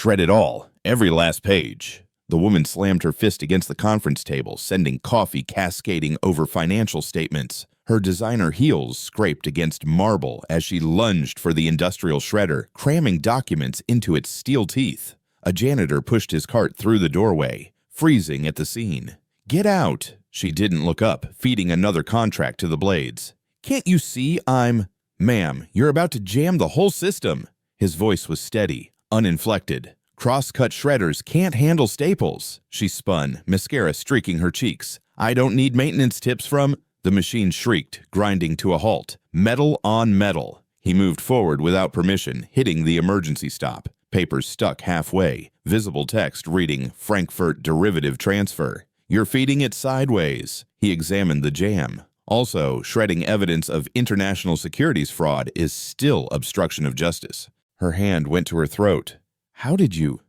Shred it all, every last page. The woman slammed her fist against the conference table, sending coffee cascading over financial statements. Her designer heels scraped against marble as she lunged for the industrial shredder, cramming documents into its steel teeth. A janitor pushed his cart through the doorway, freezing at the scene. "Get out!" She didn't look up, feeding another contract to the blades. "Can't you see I'm—" "Ma'am, you're about to jam the whole system." His voice was steady, uninflected. "Cross-cut shredders can't handle staples." She spun, mascara streaking her cheeks. "I don't need maintenance tips from—" The machine shrieked, grinding to a halt. Metal on metal. He moved forward without permission, hitting the emergency stop. Papers stuck halfway. Visible text reading, "Frankfurt Derivative Transfer." "You're feeding it sideways." He examined the jam. Also, shredding evidence of international securities fraud is still obstruction of justice. Her hand went to her throat. "How did you?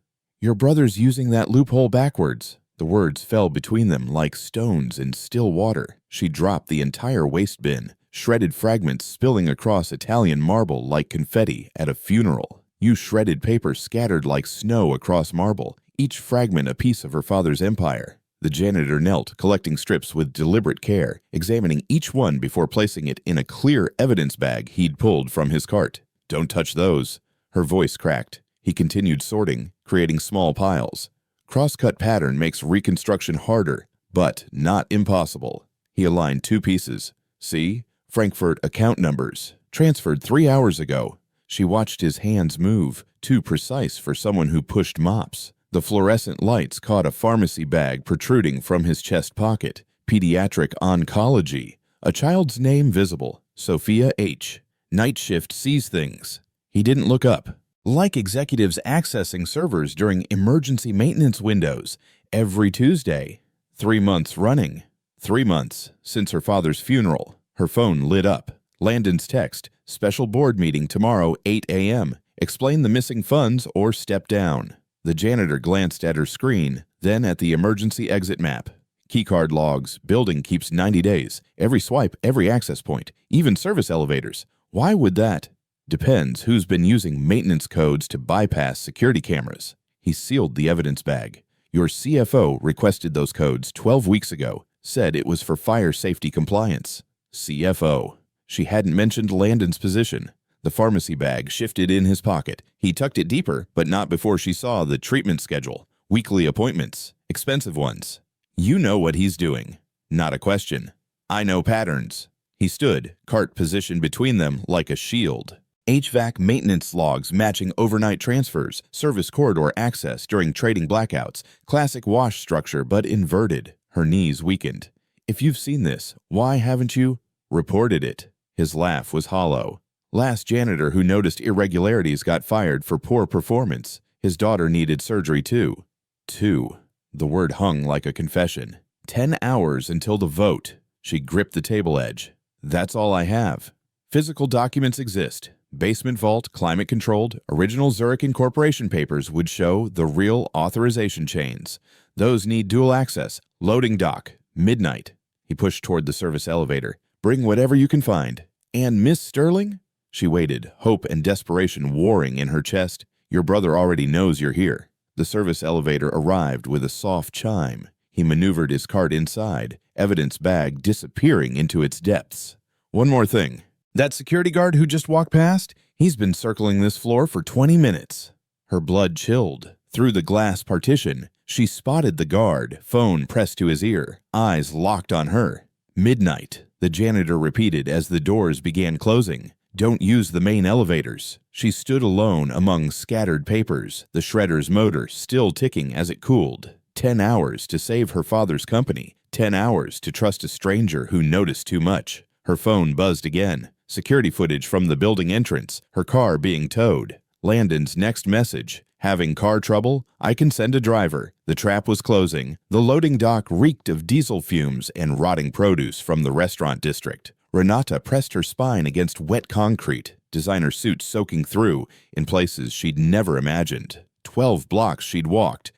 Your brother's using that loophole backwards." The words fell between them like stones in still water. She dropped the entire waste bin, shredded fragments spilling across Italian marble like confetti at a funeral. You shredded paper scattered like snow across marble, each fragment a piece of her father's empire. The janitor knelt, collecting strips with deliberate care, examining each one before placing it in a clear evidence bag he'd pulled from his cart. "Don't touch those." Her voice cracked. He continued sorting, creating small piles. Cross-cut pattern makes reconstruction harder, but not impossible. He aligned two pieces. "See? Frankfurt account numbers. Transferred 3 hours ago." She watched his hands move, too precise for someone who pushed mops. The fluorescent lights caught a pharmacy bag protruding from his chest pocket. Pediatric oncology. A child's name visible. Sophia H. Night shift sees things. He didn't look up. Like executives accessing servers during emergency maintenance windows every Tuesday. 3 months running. 3 months since her father's funeral. Her phone lit up. Landon's text, "Special board meeting tomorrow, 8 a.m. Explain the missing funds or step down." The janitor glanced at her screen, then at the emergency exit map. Keycard logs, building keeps 90 days. Every swipe, every access point, even service elevators. Why would that? Depends who's been using maintenance codes to bypass security cameras. He sealed the evidence bag. Your CFO requested those codes 12 weeks ago, said it was for fire safety compliance. CFO. She hadn't mentioned Landon's position. The pharmacy bag shifted in his pocket. He tucked it deeper, but not before she saw the treatment schedule. Weekly appointments. Expensive ones. You know what he's doing. Not a question. I know patterns. He stood, cart positioned between them like a shield. HVAC maintenance logs matching overnight transfers, service corridor access during trading blackouts, classic wash structure but inverted. Her knees weakened. If you've seen this, why haven't you reported it? His laugh was hollow. Last janitor who noticed irregularities got fired for poor performance. His daughter needed surgery too. 2. The word hung like a confession. 10 hours until the vote. She gripped the table edge. That's all I have. Physical documents exist. Basement vault, climate-controlled, original Zurich Incorporation papers would show the real authorization chains. Those need dual access. Loading dock. Midnight. He pushed toward the service elevator. Bring whatever you can find. And Miss Sterling? She waited, hope and desperation warring in her chest. Your brother already knows you're here. The service elevator arrived with a soft chime. He maneuvered his cart inside, evidence bag disappearing into its depths. One more thing. That security guard who just walked past? He's been circling this floor for 20 minutes. Her blood chilled. Through the glass partition, she spotted the guard, phone pressed to his ear, eyes locked on her. Midnight, the janitor repeated as the doors began closing. Don't use the main elevators. She stood alone among scattered papers, the shredder's motor still ticking as it cooled. 10 hours to save her father's company. 10 hours to trust a stranger who noticed too much. Her phone buzzed again. Security footage from the building entrance, her car being towed. Landon's next message. Having car trouble? I can send a driver. The trap was closing. The loading dock reeked of diesel fumes and rotting produce from the restaurant district. Renata pressed her spine against wet concrete, designer suits soaking through in places she'd never imagined. 12 blocks she'd walked,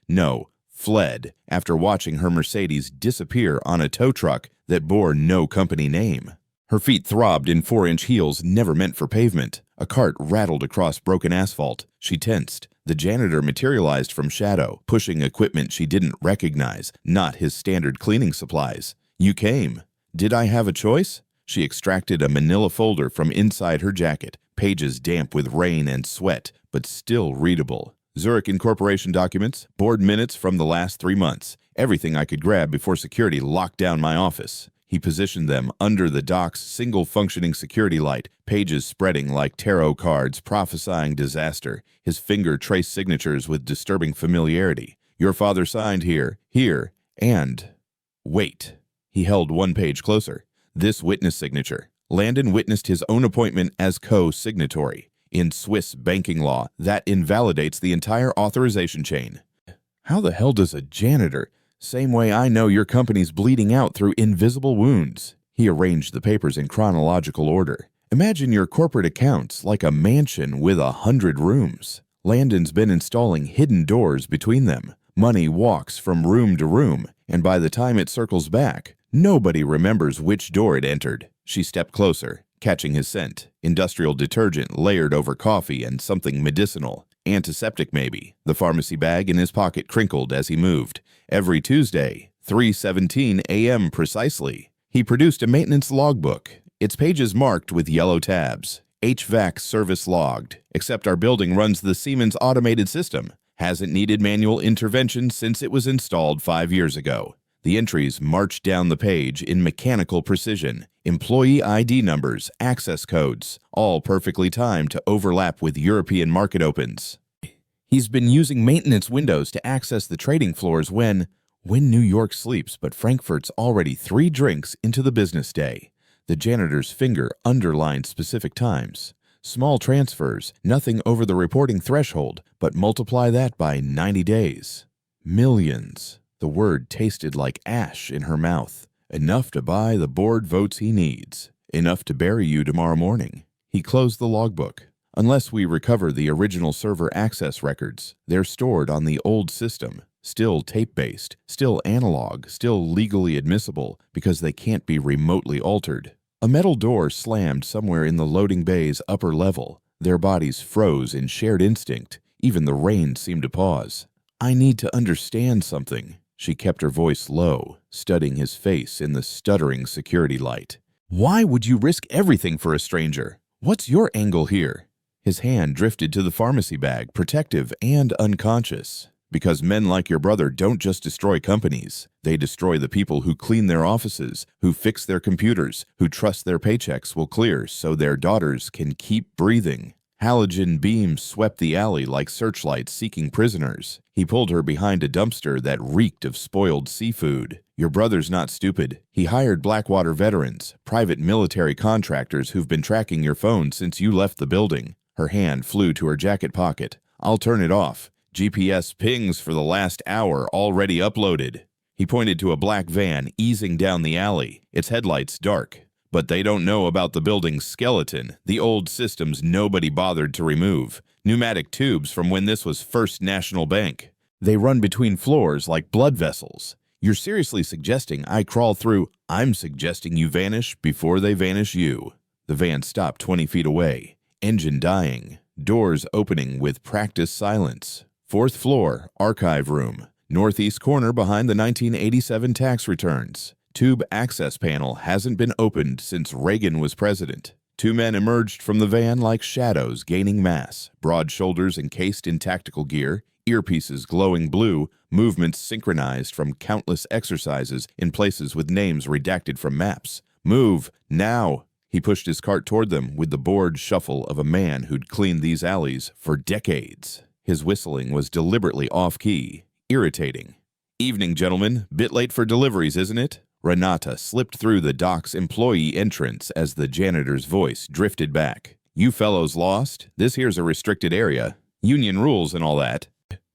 fled, after watching her Mercedes disappear on a tow truck that bore no company name. Her feet throbbed in 4-inch heels never meant for pavement. A cart rattled across broken asphalt. She tensed. The janitor materialized from shadow, pushing equipment she didn't recognize, not his standard cleaning supplies. "You came. Did I have a choice?" She extracted a manila folder from inside her jacket, pages damp with rain and sweat, but still readable. Zurich Incorporation documents, board minutes from the last 3 months, everything I could grab before security locked down my office. He positioned them under the dock's single-functioning security light, pages spreading like tarot cards prophesying disaster. His finger traced signatures with disturbing familiarity. "Your father signed here, here, and..." "Wait." He held one page closer. "This witness signature." Landon witnessed his own appointment as co-signatory. In Swiss banking law, that invalidates the entire authorization chain. "How the hell does a janitor? Same way I know your company's bleeding out through invisible wounds." He arranged the papers in chronological order. "Imagine your corporate accounts like a mansion with 100 rooms. Landon's been installing hidden doors between them. Money walks from room to room, and by the time it circles back, nobody remembers which door it entered." She stepped closer, catching his scent. Industrial detergent layered over coffee and something medicinal. Antiseptic, maybe. The pharmacy bag in his pocket crinkled as he moved. "Every Tuesday, 3:17 a.m. precisely." He produced a maintenance logbook, its pages marked with yellow tabs. "HVAC service logged, except our building runs the Siemens automated system. Hasn't needed manual intervention since it was installed 5 years ago." The entries marched down the page in mechanical precision. Employee ID numbers, access codes, all perfectly timed to overlap with European market opens. He's been using maintenance windows to access the trading floors when New York sleeps, but Frankfurt's already 3 drinks into the business day. The janitor's finger underlined specific times. Small transfers, nothing over the reporting threshold, but multiply that by 90 days. Millions. The word tasted like ash in her mouth. Enough to buy the board votes he needs. Enough to bury you tomorrow morning. He closed the logbook. "Unless we recover the original server access records, they're stored on the old system. Still tape-based, still analog, still legally admissible because they can't be remotely altered." A metal door slammed somewhere in the loading bay's upper level. Their bodies froze in shared instinct. Even the rain seemed to pause. "I need to understand something." She kept her voice low, studying his face in the stuttering security light. "Why would you risk everything for a stranger? What's your angle here?" His hand drifted to the pharmacy bag, protective and unconscious. "Because men like your brother don't just destroy companies. They destroy the people who clean their offices, who fix their computers, who trust their paychecks will clear so their daughters can keep breathing." Halogen beams swept the alley like searchlights seeking prisoners. He pulled her behind a dumpster that reeked of spoiled seafood. "Your brother's not stupid. He hired Blackwater veterans, private military contractors who've been tracking your phone since you left the building." Her hand flew to her jacket pocket. "I'll turn it off. GPS pings for the last hour already uploaded." He pointed to a black van easing down the alley, its headlights dark. "But they don't know about the building's skeleton, the old systems nobody bothered to remove. Pneumatic tubes from when this was First National Bank. They run between floors like blood vessels. You're seriously suggesting I crawl through? I'm suggesting you vanish before they vanish you." The van stopped 20 feet away. Engine dying. Doors opening with practiced silence. 4th floor, archive room. Northeast corner behind the 1987 tax returns. Tube access panel hasn't been opened since Reagan was president. 2 men emerged from the van like shadows gaining mass, broad shoulders encased in tactical gear, earpieces glowing blue, movements synchronized from countless exercises in places with names redacted from maps. "Move, now!" He pushed his cart toward them with the bored shuffle of a man who'd cleaned these alleys for decades. His whistling was deliberately off-key, irritating. "Evening, gentlemen. Bit late for deliveries, isn't it?" Renata slipped through the dock's employee entrance as the janitor's voice drifted back. "You fellows lost? This here's a restricted area. Union rules and all that."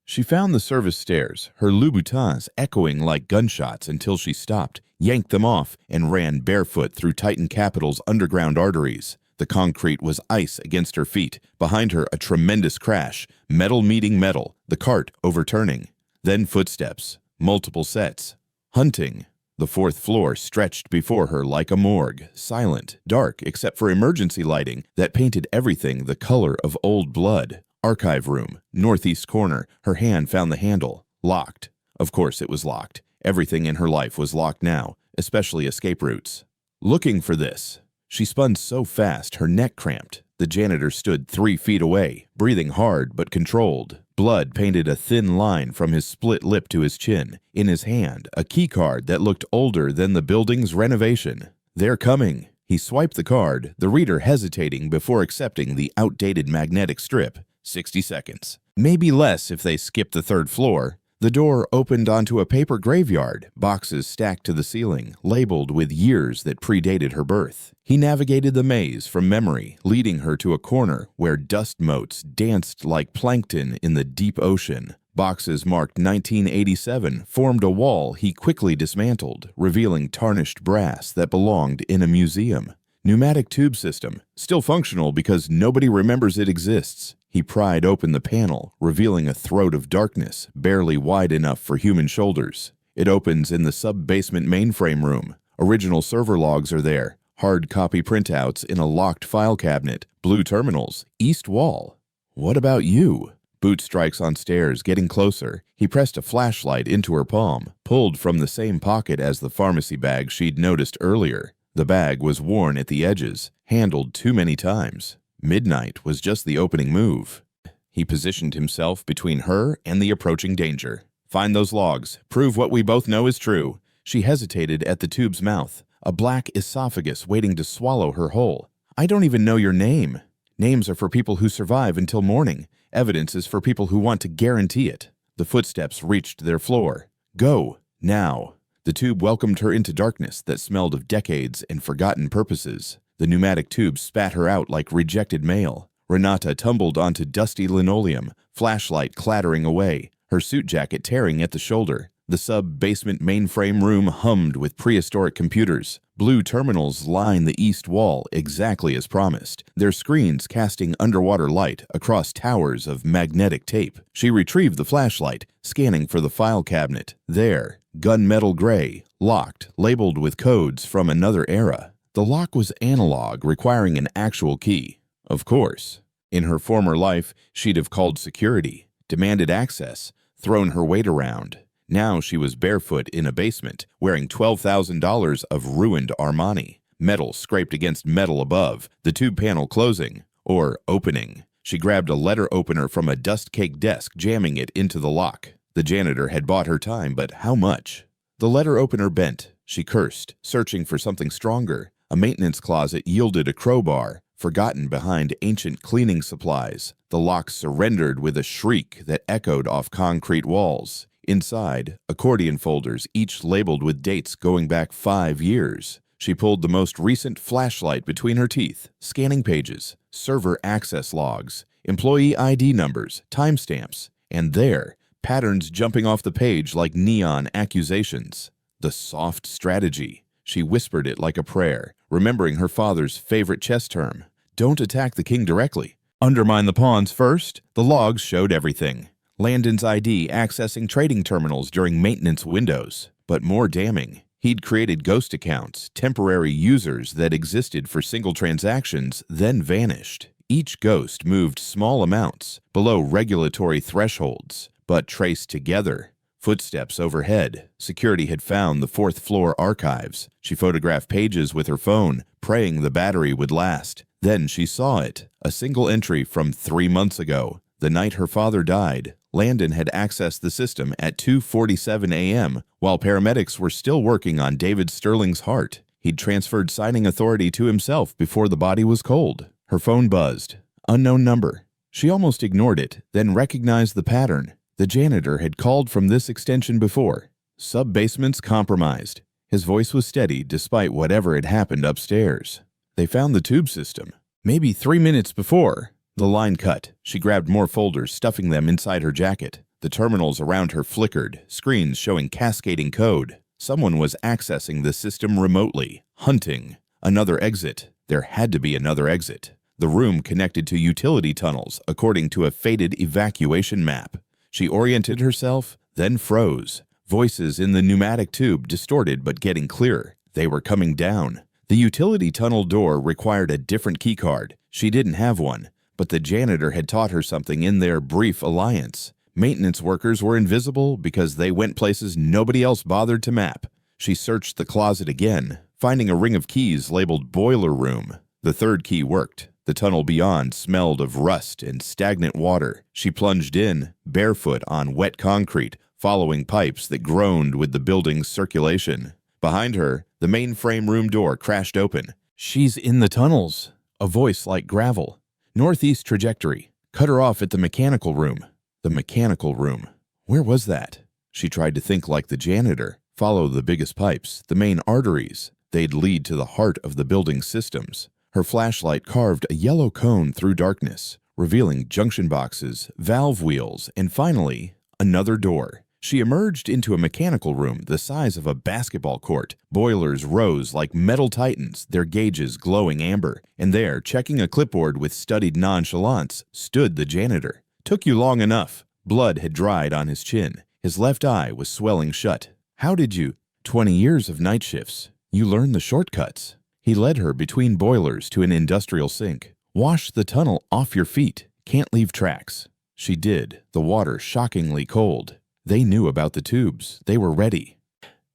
She found the service stairs, her Louboutins echoing like gunshots until she stopped, yanked them off, and ran barefoot through Titan Capital's underground arteries. The concrete was ice against her feet. Behind her, a tremendous crash, metal meeting metal, the cart overturning. Then footsteps, multiple sets. Hunting. The 4th floor stretched before her like a morgue, silent, dark except for emergency lighting that painted everything the color of old blood. Archive room, northeast corner. Her hand found the handle. Locked. Of course it was locked. Everything in her life was locked now, especially escape routes. Looking for this. She spun so fast her neck cramped. The janitor stood 3 feet away, breathing hard but controlled. Blood painted a thin line from his split lip to his chin. In his hand, a key card that looked older than the building's renovation. They're coming. He swiped the card, the reader hesitating before accepting the outdated magnetic strip. 60 seconds. Maybe less if they skipped the 3rd floor. The door opened onto a paper graveyard, boxes stacked to the ceiling, labeled with years that predated her birth. He navigated the maze from memory, leading her to a corner where dust motes danced like plankton in the deep ocean. Boxes marked 1987 formed a wall he quickly dismantled, revealing tarnished brass that belonged in a museum. Pneumatic tube system, still functional because nobody remembers it exists. He pried open the panel, revealing a throat of darkness, barely wide enough for human shoulders. It opens in the sub-basement mainframe room. Original server logs are there, hard copy printouts in a locked file cabinet, blue terminals, east wall. What about you? Boot strikes on stairs, getting closer. He pressed a flashlight into her palm, pulled from the same pocket as the pharmacy bag she'd noticed earlier. The bag was worn at the edges, handled too many times. Midnight was just the opening move. He positioned himself between her and the approaching danger. Find those logs. Prove what we both know is true. She hesitated at the tube's mouth, a black esophagus waiting to swallow her whole. I don't even know your name. Names are for people who survive until morning. Evidence is for people who want to guarantee it. The footsteps reached their floor. Go, now. The tube welcomed her into darkness that smelled of decades and forgotten purposes. The pneumatic tube spat her out like rejected mail. Renata tumbled onto dusty linoleum, flashlight clattering away, her suit jacket tearing at the shoulder. The sub-basement mainframe room hummed with prehistoric computers. Blue terminals line the east wall exactly as promised, their screens casting underwater light across towers of magnetic tape. She retrieved the flashlight, scanning for the file cabinet. There, gunmetal gray, locked, labeled with codes from another era. The lock was analog, requiring an actual key. Of course. In her former life, she'd have called security, demanded access, thrown her weight around. Now she was barefoot in a basement, wearing $12,000 of ruined Armani. Metal scraped against metal above, the tube panel closing, or opening. She grabbed a letter opener from a dust-caked desk, jamming it into the lock. The janitor had bought her time, but how much? The letter opener bent. She cursed, searching for something stronger. A maintenance closet yielded a crowbar, forgotten behind ancient cleaning supplies. The lock surrendered with a shriek that echoed off concrete walls. Inside, accordion folders, each labeled with dates going back 5 years. She pulled the most recent flashlight between her teeth, scanning pages, server access logs, employee ID numbers, timestamps, and there, patterns jumping off the page like neon accusations. The soft strategy. She whispered it like a prayer, remembering her father's favorite chess term. Don't attack the king directly. Undermine the pawns first. The logs showed everything. Landon's ID accessing trading terminals during maintenance windows. But more damning, he'd created ghost accounts, temporary users that existed for single transactions, then vanished. Each ghost moved small amounts, below regulatory thresholds, but traced together. Footsteps overhead. Security had found the 4th floor archives. She photographed pages with her phone, praying the battery would last. Then she saw it, a single entry from 3 months ago, the night her father died. Landon had accessed the system at 2:47 a.m., while paramedics were still working on David Sterling's heart. He'd transferred signing authority to himself before the body was cold. Her phone buzzed. Unknown number. She almost ignored it, then recognized the pattern. The janitor had called from this extension before. Sub-basements compromised. His voice was steady despite whatever had happened upstairs. They found the tube system. Maybe 3 minutes before. The line cut. She grabbed more folders, stuffing them inside her jacket. The terminals around her flickered, screens showing cascading code. Someone was accessing the system remotely, hunting. Another exit. There had to be another exit. The room connected to utility tunnels, according to a faded evacuation map. She oriented herself, then froze. Voices in the pneumatic tube distorted but getting clearer. They were coming down. The utility tunnel door required a different keycard. She didn't have one. But the janitor had taught her something in their brief alliance. Maintenance workers were invisible because they went places nobody else bothered to map. She searched the closet again, finding a ring of keys labeled boiler room. The third key worked. The tunnel beyond smelled of rust and stagnant water. She plunged in, barefoot on wet concrete, following pipes that groaned with the building's circulation. Behind her, the mainframe room door crashed open. "She's in the tunnels," a voice like gravel. "Northeast trajectory. Cut her off at the mechanical room." The mechanical room. Where was that? She tried to think like the janitor. Follow the biggest pipes, the main arteries. They'd lead to the heart of the building's systems. Her flashlight carved a yellow cone through darkness, revealing junction boxes, valve wheels, and finally, another door. She emerged into a mechanical room the size of a basketball court. Boilers rose like metal titans, their gauges glowing amber. And there, checking a clipboard with studied nonchalance, stood the janitor. "Took you long enough." Blood had dried on his chin. His left eye was swelling shut. "How did you—" 20 years of night shifts. You learned the shortcuts." He led her between boilers to an industrial sink. "Wash the tunnel off your feet. Can't leave tracks." She did, the water shockingly cold. They knew about the tubes. They were ready.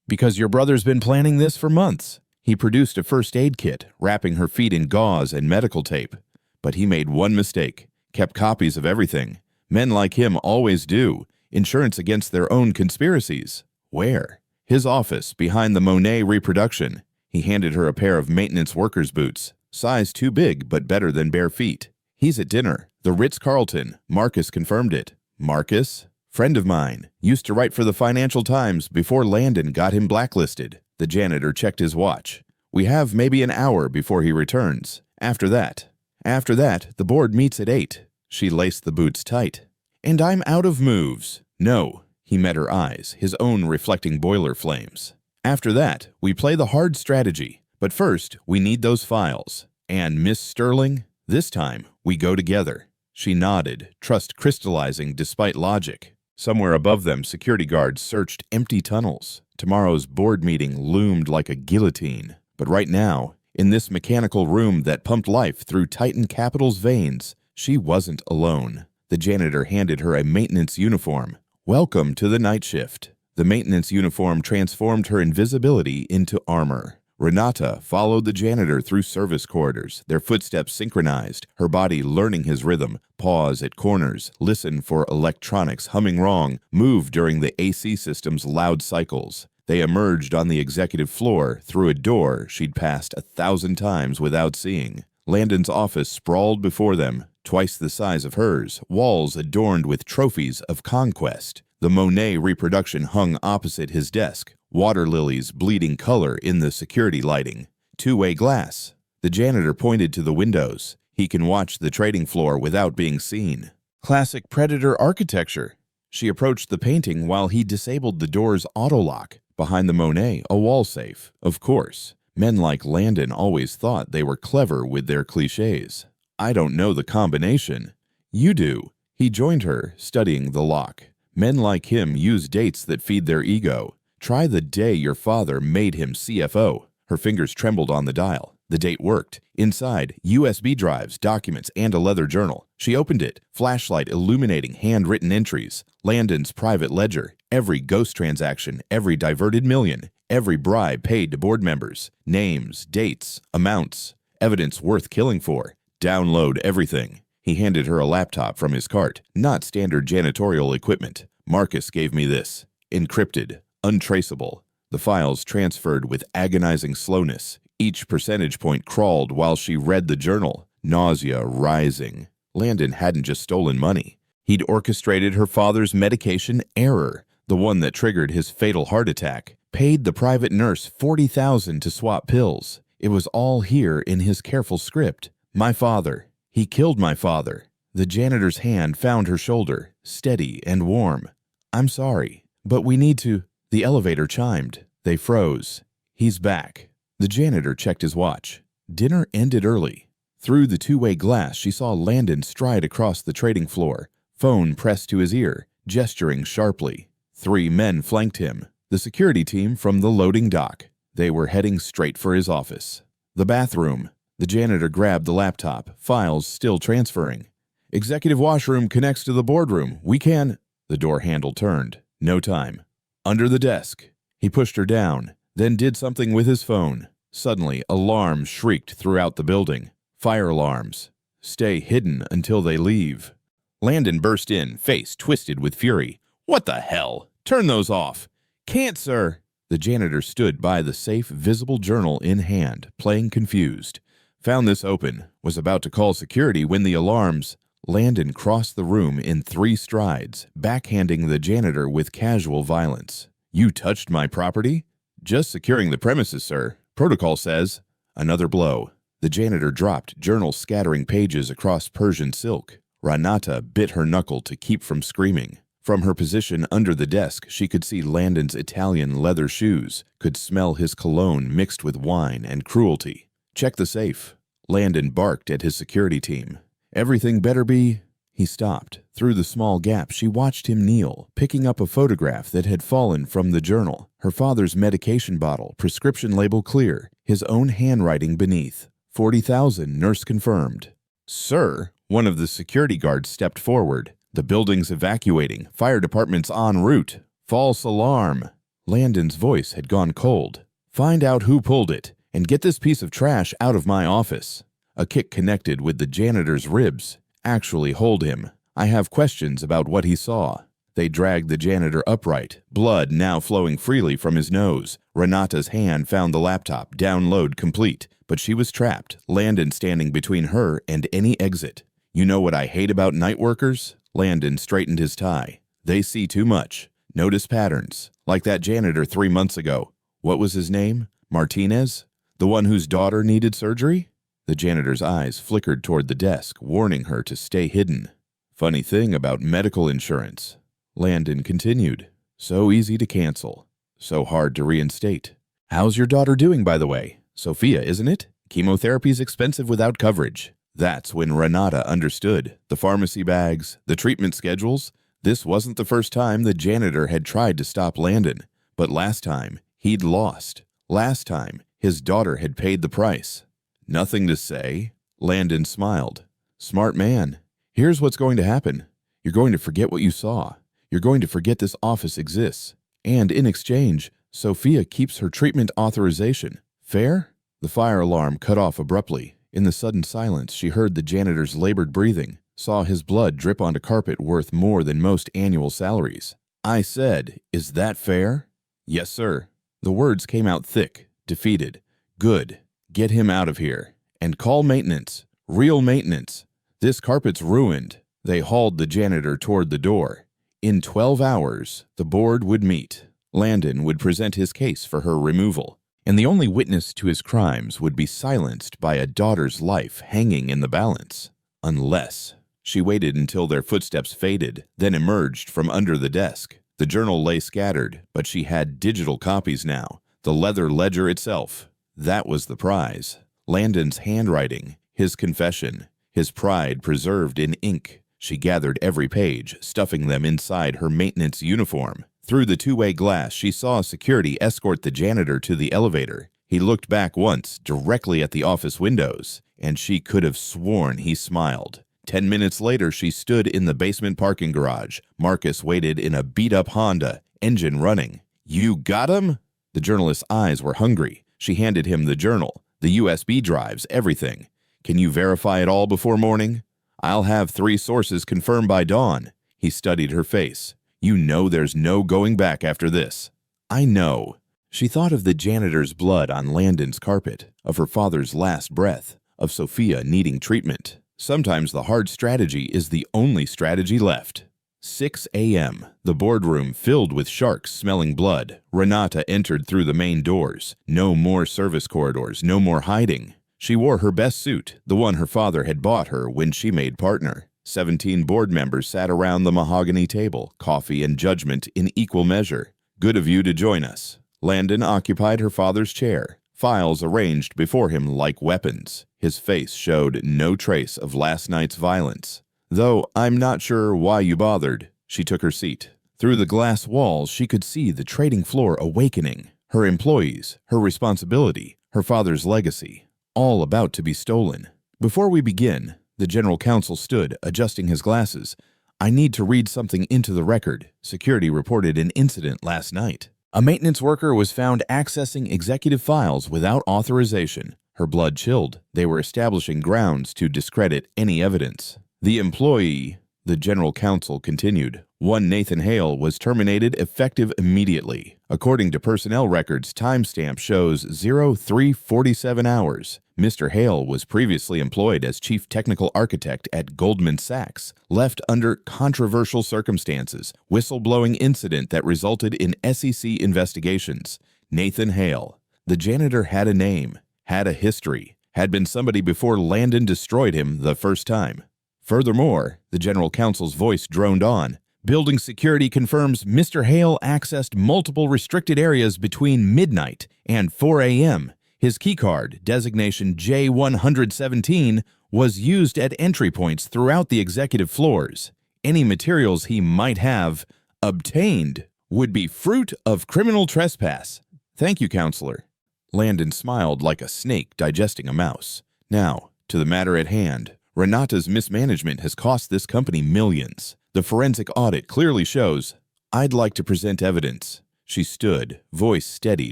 "Because your brother's been planning this for months." He produced a first aid kit, wrapping her feet in gauze and medical tape. But he made one mistake. Kept copies of everything. Men like him always do. Insurance against their own conspiracies. Where? His office, behind the Monet reproduction. He handed her a pair of maintenance workers' boots. Size too big, but better than bare feet. "He's at dinner. The Ritz-Carlton. Marcus confirmed it." "Marcus? Friend of mine. Used to write for the Financial Times before Landon got him blacklisted." The janitor checked his watch. "We have maybe an hour before he returns. After that, the board meets at 8. She laced the boots tight. "And I'm out of moves." "No." He met her eyes, his own reflecting boiler flames. "After that, we play the hard strategy. But first, we need those files. And Miss Sterling, this time, we go together." She nodded, trust crystallizing despite logic. Somewhere above them, security guards searched empty tunnels. Tomorrow's board meeting loomed like a guillotine. But right now, in this mechanical room that pumped life through Titan Capital's veins, she wasn't alone. The janitor handed her a maintenance uniform. "Welcome to the night shift." The maintenance uniform transformed her invisibility into armor. Renata followed the janitor through service corridors, their footsteps synchronized, her body learning his rhythm. Pause at corners, listen for electronics humming wrong, move during the AC system's loud cycles. They emerged on the executive floor through a door she'd passed 1,000 times without seeing. Landon's office sprawled before them, twice the size of hers, walls adorned with trophies of conquest. The Monet reproduction hung opposite his desk, water lilies bleeding color in the security lighting. Two-way glass. The janitor pointed to the windows. He can watch the trading floor without being seen. Classic Predator architecture. She approached the painting while he disabled the door's autolock. Behind the Monet, a wall safe. Of course. Men like Landon always thought they were clever with their cliches. "I don't know the combination." "You do." He joined her, studying the lock. Men like him use dates that feed their ego. "Try the day your father made him CFO." Her fingers trembled on the dial. The date worked. Inside, USB drives, documents, and a leather journal. She opened it, flashlight illuminating handwritten entries. Landon's private ledger. Every ghost transaction, every diverted million, every bribe paid to board members. Names, dates, amounts. Evidence worth killing for. Download everything. He handed her a laptop from his cart. Not standard janitorial equipment. "Marcus gave me this. Encrypted. Untraceable." The files transferred with agonizing slowness. Each percentage point crawled while she read the journal, nausea rising. Landon hadn't just stolen money. He'd orchestrated her father's medication error, the one that triggered his fatal heart attack. Paid the private nurse $40,000 to swap pills. It was all here in his careful script. "My father. He killed my father." The janitor's hand found her shoulder, steady and warm. "I'm sorry, but we need to—" The elevator chimed. They froze. "He's back." The janitor checked his watch. Dinner ended early. Through the two-way glass, she saw Landon stride across the trading floor, phone pressed to his ear, gesturing sharply. 3 men flanked him, the security team from the loading dock. They were heading straight for his office. The bathroom. The janitor grabbed the laptop, files still transferring. Executive washroom connects to the boardroom. We can... The door handle turned. No time. Under the desk. He pushed her down, then did something with his phone. Suddenly, alarms shrieked throughout the building. Fire alarms. Stay hidden until they leave. Landon burst in, face twisted with fury. What the hell? Turn those off. Can't, sir. The janitor stood by the safe, visible journal in hand, playing confused. Found this open. Was about to call security when the alarms... Landon crossed the room in 3 strides, backhanding the janitor with casual violence. You touched my property? Just securing the premises, sir. Protocol says. Another blow. The janitor dropped, journal scattering pages across Persian silk. Renata bit her knuckle to keep from screaming. From her position under the desk, she could see Landon's Italian leather shoes, could smell his cologne mixed with wine and cruelty. Check the safe. Landon barked at his security team. Everything better be... He stopped. Through the small gap, she watched him kneel, picking up a photograph that had fallen from the journal. Her father's medication bottle, prescription label clear, his own handwriting beneath. 40,000, nurse confirmed. Sir, one of the security guards stepped forward. The building's evacuating. Fire department's en route. False alarm. Landon's voice had gone cold. Find out who pulled it, and get this piece of trash out of my office. A kick connected with the janitor's ribs. Actually hold him. I have questions about what he saw. They dragged the janitor upright, blood now flowing freely from his nose. Renata's hand found the laptop, download complete, but she was trapped, Landon standing between her and any exit. You know what I hate about night workers? Landon straightened his tie. They see too much. Notice patterns. Like that janitor 3 months ago. What was his name? Martinez? The one whose daughter needed surgery? The janitor's eyes flickered toward the desk, warning her to stay hidden. Funny thing about medical insurance. Landon continued. So easy to cancel. So hard to reinstate. How's your daughter doing, by the way? Sophia, isn't it? Chemotherapy's expensive without coverage. That's when Renata understood. The pharmacy bags, the treatment schedules. This wasn't the first time the janitor had tried to stop Landon. But last time, he'd lost. Last time, his daughter had paid the price. Nothing to say. Landon smiled. Smart man. Here's what's going to happen. You're going to forget what you saw. You're going to forget this office exists. And in exchange, Sophia keeps her treatment authorization. Fair? The fire alarm cut off abruptly. In the sudden silence, she heard the janitor's labored breathing, saw his blood drip onto carpet worth more than most annual salaries. I said, is that fair? Yes, sir. The words came out thick, defeated. Good. Get him out of here. And call maintenance. Real maintenance. This carpet's ruined. They hauled the janitor toward the door. In 12 hours, the board would meet. Landon would present his case for her removal. And the only witness to his crimes would be silenced by a daughter's life hanging in the balance. Unless... She waited until their footsteps faded, then emerged from under the desk. The journal lay scattered, but she had digital copies now. The leather ledger itself. That was the prize. Landon's handwriting, his confession, his pride preserved in ink. She gathered every page, stuffing them inside her maintenance uniform. Through the two-way glass, she saw security escort the janitor to the elevator. He looked back once, directly at the office windows, and she could have sworn he smiled. 10 minutes later, she stood in the basement parking garage. Marcus waited in a beat-up Honda, engine running. You got him? The journalist's eyes were hungry. She handed him the journal, the USB drives, everything. Can you verify it all before morning? I'll have 3 sources confirmed by dawn. He studied her face. You know there's no going back after this. I know. She thought of the janitor's blood on Landon's carpet, of her father's last breath, of Sophia needing treatment. Sometimes the hard strategy is the only strategy left. 6 a.m. The boardroom filled with sharks smelling blood. Renata entered through the main doors. No more service corridors, no more hiding. She wore her best suit, the one her father had bought her when she made partner. 17 board members sat around the mahogany table, coffee and judgment in equal measure. Good of you to join us. Landon occupied her father's chair, files arranged before him like weapons. His face showed no trace of last night's violence. Though I'm not sure why you bothered. She took her seat. Through the glass walls, she could see the trading floor awakening. Her employees, her responsibility, her father's legacy. all about to be stolen. Before we begin, the general counsel stood, adjusting his glasses. I need to read something into the record. Security reported an incident last night. A maintenance worker was found accessing executive files without authorization. Her blood chilled. They were establishing grounds to discredit any evidence. The employee, the general counsel continued, one Nathan Hale, was terminated effective immediately. According to personnel records, timestamp shows 0347 hours. Mr. Hale was previously employed as chief technical architect at Goldman Sachs, left under controversial circumstances, whistleblowing incident that resulted in SEC investigations. Nathan Hale. The janitor had a name, had a history, had been somebody before Landon destroyed him the first time. Furthermore, the general counsel's voice droned on. Building security confirms Mr. Hale accessed multiple restricted areas between midnight and 4 a.m. His keycard, designation J117, was used at entry points throughout the executive floors. Any materials he might have obtained would be fruit of criminal trespass. Thank you, counselor. Landon smiled like a snake digesting a mouse. Now, to the matter at hand. Renata's mismanagement has cost this company millions. The forensic audit clearly shows. I'd like to present evidence. She stood, voice steady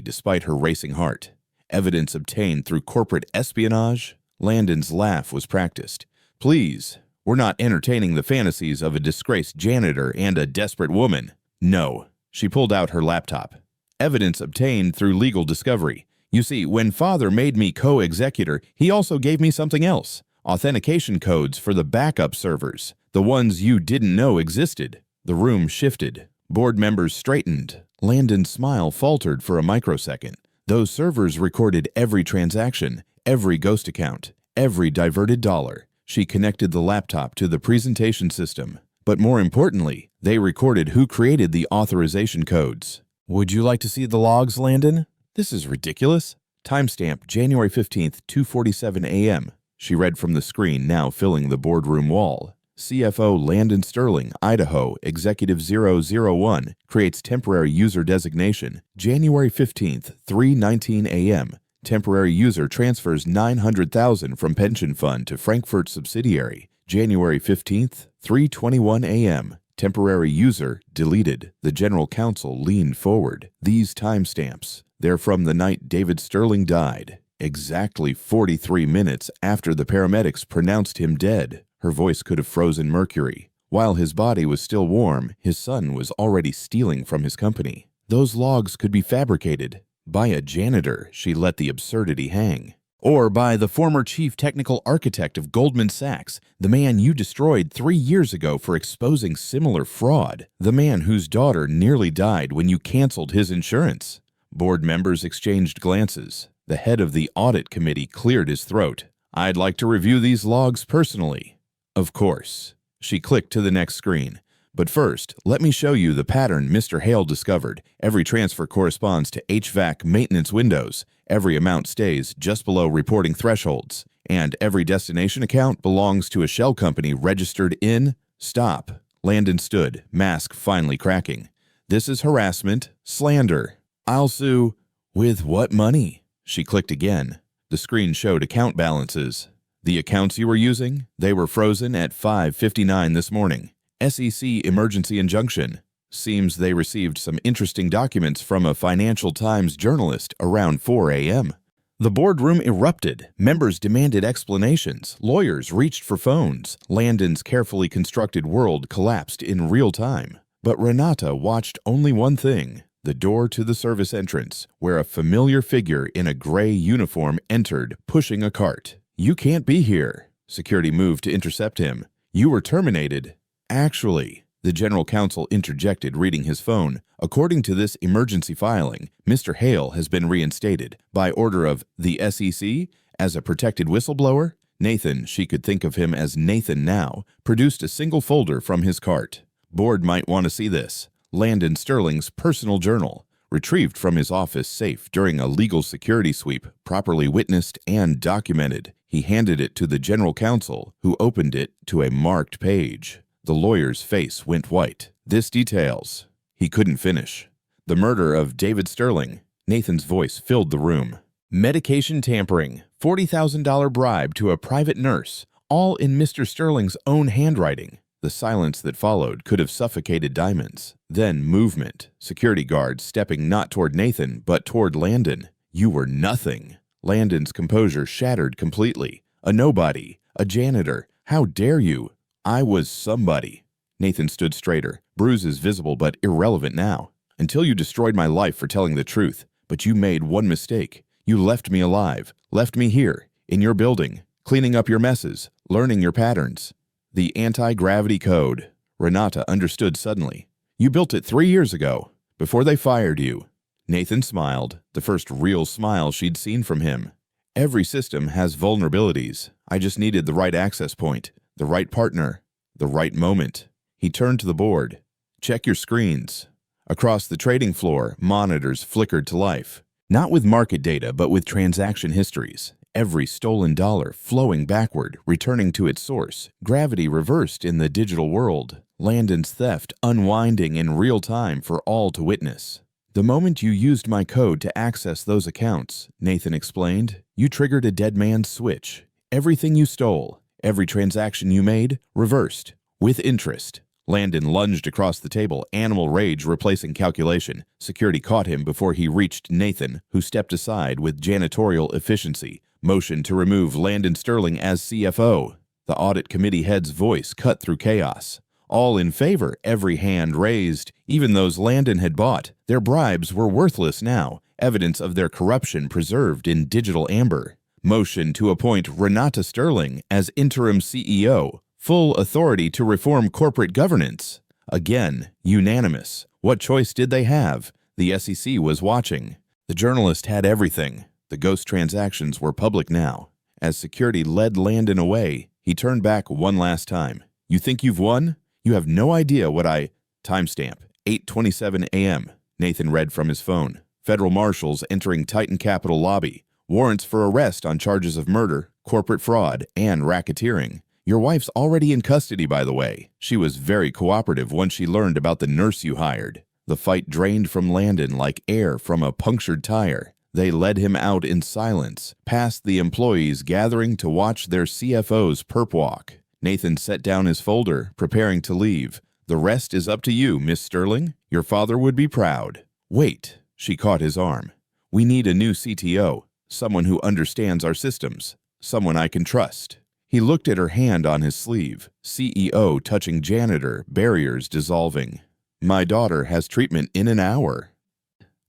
despite her racing heart. Evidence obtained through corporate espionage? Landon's laugh was practiced. Please, we're not entertaining the fantasies of a disgraced janitor and a desperate woman. No. She pulled out her laptop. Evidence obtained through legal discovery. You see, when Father made me co-executor, he also gave me something else. Authentication codes for the backup servers, the ones you didn't know existed. The room shifted. Board members straightened. Landon's smile faltered for a microsecond. Those servers recorded every transaction, every ghost account, every diverted dollar. She connected the laptop to the presentation system. But more importantly, they recorded who created the authorization codes. Would you like to see the logs, Landon? This is ridiculous. Timestamp January 15th, 2:47 a.m. She read from the screen now filling the boardroom wall. CFO Landon Sterling, Idaho, Executive 001, creates temporary user designation. January 15th, 3:19 a.m. Temporary user transfers $900,000 from pension fund to Frankfurt subsidiary. January 15th, 3:21 a.m. Temporary user deleted. The general counsel leaned forward. These timestamps, they're from the night David Sterling died. Exactly 43 minutes after the paramedics pronounced him dead. Her voice could have frozen mercury. While his body was still warm, his son was already stealing from his company. Those logs could be fabricated. By a janitor, she let the absurdity hang. Or by the former chief technical architect of Goldman Sachs, the man you destroyed 3 years ago for exposing similar fraud. The man whose daughter nearly died when you canceled his insurance. Board members exchanged glances. The head of the audit committee cleared his throat. I'd like to review these logs personally. Of course. She clicked to the next screen. But first, let me show you the pattern Mr. Hale discovered. Every transfer corresponds to HVAC maintenance windows. Every amount stays just below reporting thresholds. And every destination account belongs to a shell company registered in... Stop. Landon stood, mask finally cracking. This is harassment, slander. I'll sue... With what money? She clicked again. The screen showed account balances. The accounts you were using? They were frozen at 5:59 this morning. SEC emergency injunction. Seems they received some interesting documents from a Financial Times journalist around 4 a.m. The boardroom erupted. Members demanded explanations. Lawyers reached for phones. Landon's carefully constructed world collapsed in real time. But Renata watched only one thing. The door to the service entrance, where a familiar figure in a gray uniform entered, pushing a cart. You can't be here. Security moved to intercept him. You were terminated. Actually, the general counsel interjected, reading his phone. According to this emergency filing, Mr. Hale has been reinstated by order of the SEC as a protected whistleblower. Nathan, she could think of him as Nathan now, produced a single folder from his cart. Board might want to see this. Landon Sterling's personal journal, retrieved from his office safe during a legal security sweep, properly witnessed and documented. He handed it to the general counsel, who opened it to a marked page. The lawyer's face went white. This details. He couldn't finish. The murder of David Sterling. Nathan's voice filled the room. Medication tampering, $40,000 bribe to a private nurse, all in Mr. Sterling's own handwriting. The silence that followed could have suffocated Diamonds. Then movement, security guards stepping not toward Nathan, but toward Landon. You were nothing. Landon's composure shattered completely. A nobody, a janitor. How dare you? I was somebody. Nathan stood straighter, bruises visible but irrelevant now. Until you destroyed my life for telling the truth. But you made one mistake. You left me alive, left me here, in your building, cleaning up your messes, learning your patterns. The anti-gravity code. Renata understood suddenly. You built it 3 years ago, before they fired you. Nathan smiled, the first real smile she'd seen from him. Every system has vulnerabilities. I just needed the right access point, the right partner, the right moment. He turned to the board. Check your screens. Across the trading floor, monitors flickered to life. Not with market data, but with transaction histories. Every stolen dollar flowing backward, returning to its source. Gravity reversed in the digital world. Landon's theft unwinding in real time for all to witness. The moment you used my code to access those accounts, Nathan explained, you triggered a dead man's switch. Everything you stole, every transaction you made, reversed. With interest. Landon lunged across the table, animal rage replacing calculation. Security caught him before he reached Nathan, who stepped aside with janitorial efficiency. Motion to remove Landon Sterling as CFO. The audit committee head's voice cut through chaos. All in favor, every hand raised, even those Landon had bought. Their bribes were worthless now, evidence of their corruption preserved in digital amber. Motion to appoint Renata Sterling as interim CEO. Full authority to reform corporate governance. Again, unanimous. What choice did they have? The SEC was watching. The journalist had everything. The ghost transactions were public now. As security led Landon away, he turned back one last time. You think you've won? You have no idea what I... Timestamp, 8:27 a.m. Nathan read from his phone. Federal marshals entering Titan Capitol lobby. Warrants for arrest on charges of murder, corporate fraud, and racketeering. Your wife's already in custody, by the way. She was very cooperative once she learned about the nurse you hired. The fight drained from Landon like air from a punctured tire. They led him out in silence, past the employees gathering to watch their CFO's perp walk. Nathan set down his folder, preparing to leave. The rest is up to you, Miss Sterling. Your father would be proud. Wait, she caught his arm. We need a new CTO, someone who understands our systems, someone I can trust. He looked at her hand on his sleeve, CEO touching janitor, barriers dissolving. My daughter has treatment in an hour.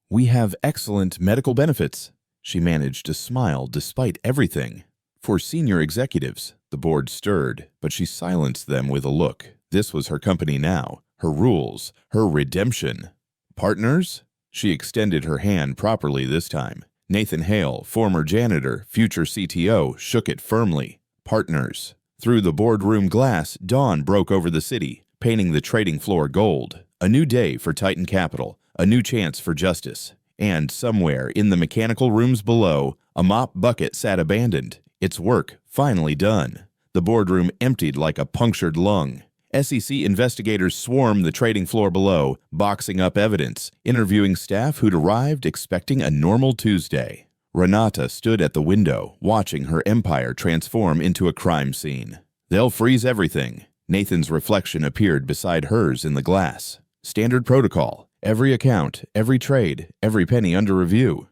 We have excellent medical benefits. She managed to smile despite everything. For senior executives, the board stirred, but she silenced them with a look. This was her company now, her rules, her redemption. Partners? She extended her hand properly this time. Nathan Hale, former janitor, future CTO, shook it firmly. Partners. Through the boardroom glass, dawn broke over the city, painting the trading floor gold. A new day for Titan Capital, a new chance for justice. And somewhere in the mechanical rooms below, a mop bucket sat abandoned, its work finally done. The boardroom emptied like a punctured lung. SEC investigators swarmed the trading floor below, boxing up evidence, interviewing staff who'd arrived expecting a normal Tuesday. Renata stood at the window, watching her empire transform into a crime scene. They'll freeze everything. Nathan's reflection appeared beside hers in the glass. Standard protocol. Every account, every trade, every penny under review.